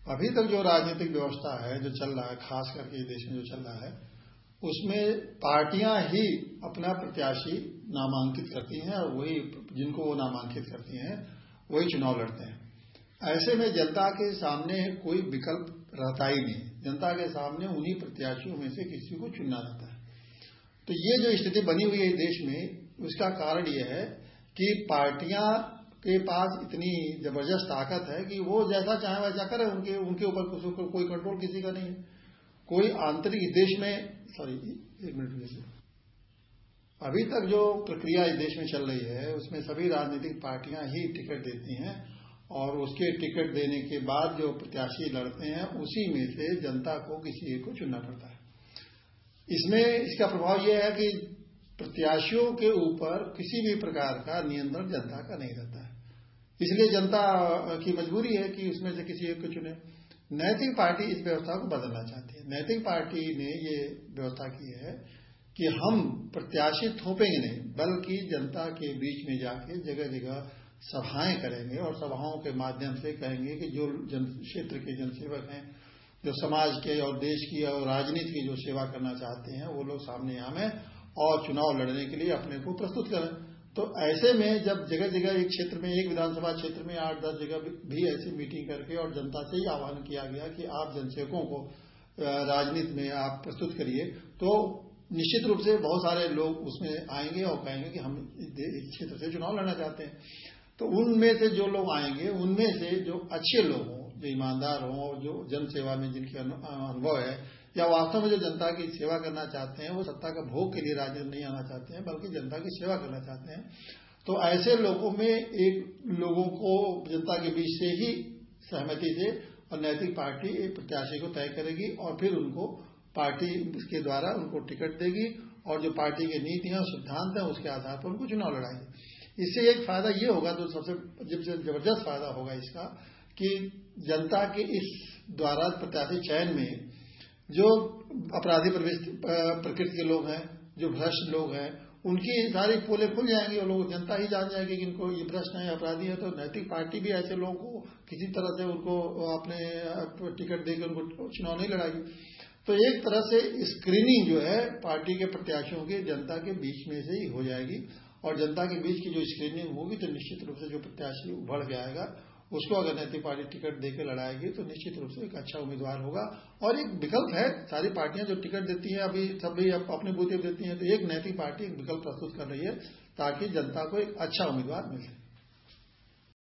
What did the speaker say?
अभी तक जो राजनीतिक व्यवस्था है जो चल रहा है, खास करके देश में जो चल रहा है, उसमें पार्टियां ही अपना प्रत्याशी नामांकित करती हैं और वही जिनको वो नामांकित करती हैं वही चुनाव लड़ते हैं। ऐसे में जनता के सामने कोई विकल्प रहता ही नहीं। जनता के सामने उन्हीं प्रत्याशियों में से किसी को चुनना रहता है। तो ये जो स्थिति बनी हुई है देश में, उसका कारण यह है कि पार्टियां के पास इतनी जबरदस्त ताकत है कि वो जैसा चाहे वैसा करे। उनके ऊपर कोई कंट्रोल किसी का नहीं है। कोई आंतरिक देश में एक मिनट, अभी तक जो प्रक्रिया इस देश में चल रही है उसमें सभी राजनीतिक पार्टियां ही टिकट देती हैं और उसके टिकट देने के बाद जो प्रत्याशी लड़ते हैं उसी में से जनता को किसी एक को चुनना पड़ता है। इसमें इसका प्रभाव यह है कि प्रत्याशियों के ऊपर किसी भी प्रकार का नियंत्रण जनता का नहीं रहता है। इसलिए जनता की मजबूरी है कि उसमें से किसी एक को चुने। नैतिक पार्टी इस व्यवस्था को बदलना चाहती है। नैतिक पार्टी ने ये व्यवस्था की है कि हम प्रत्याशी थोपेंगे नहीं, बल्कि जनता के बीच में जाके जगह जगह सभाएं करेंगे और सभाओं के माध्यम से कहेंगे कि जो क्षेत्र के जनसेवक हैं, जो समाज के और देश की और राजनीति की जो सेवा करना चाहते हैं, वो लोग सामने आवें और चुनाव लड़ने के लिए अपने को प्रस्तुत करें। तो ऐसे में जब जगह जगह एक क्षेत्र में, एक विधानसभा क्षेत्र में 8-10 जगह भी ऐसी मीटिंग करके और जनता से ही आह्वान किया गया कि आप जनसेवकों को राजनीति में आप प्रस्तुत करिए, तो निश्चित रूप से बहुत सारे लोग उसमें आएंगे और कहेंगे कि हम इस क्षेत्र से चुनाव लड़ना चाहते हैं। तो उनमें से जो लोग आएंगे, उनमें से जो अच्छे लोग हों, जो ईमानदार हों और जो जन सेवा में जिनके अनुभव है या वास्तव में जो जनता की सेवा करना चाहते हैं, वो सत्ता का भोग के लिए राजनीति नहीं आना चाहते हैं बल्कि जनता की सेवा करना चाहते हैं, तो ऐसे लोगों में एक लोगों को जनता के बीच से ही सहमति से और नैतिक पार्टी एक प्रत्याशी को तय करेगी और फिर उनको पार्टी के द्वारा उनको टिकट देगी और जो पार्टी की नीतियां सिद्धांत हैं उसके आधार पर उनको चुनाव लड़ाएगी। इससे एक फायदा ये होगा, तो सबसे जबरदस्त फायदा होगा इसका, कि जनता के इस द्वारा प्रत्याशी चयन में जो अपराधी प्रकृति के लोग हैं, जो भ्रष्ट लोग हैं, उनकी सारी पोलें खुल जाएंगी और लोग जनता ही जान जाएगी कि इनको ये भ्रष्ट है, अपराधी है। तो नैतिक पार्टी भी ऐसे लोगों को किसी तरह से उनको अपने टिकट देकर उनको चुनाव नहीं लड़ाएगी। तो एक तरह से स्क्रीनिंग जो है पार्टी के प्रत्याशियों की जनता के बीच में से ही हो जाएगी और जनता के बीच की जो स्क्रीनिंग होगी तो निश्चित रूप से जो प्रत्याशी उभर के आएगा उसको अगर नैतिक पार्टी टिकट देकर लड़ाएगी तो निश्चित रूप से एक अच्छा उम्मीदवार होगा। और एक विकल्प है, सारी पार्टियां जो टिकट देती हैं अभी सभी अपने बूते देती हैं, तो एक नैतिक पार्टी एक विकल्प प्रस्तुत कर रही है ताकि जनता को एक अच्छा उम्मीदवार मिल सके।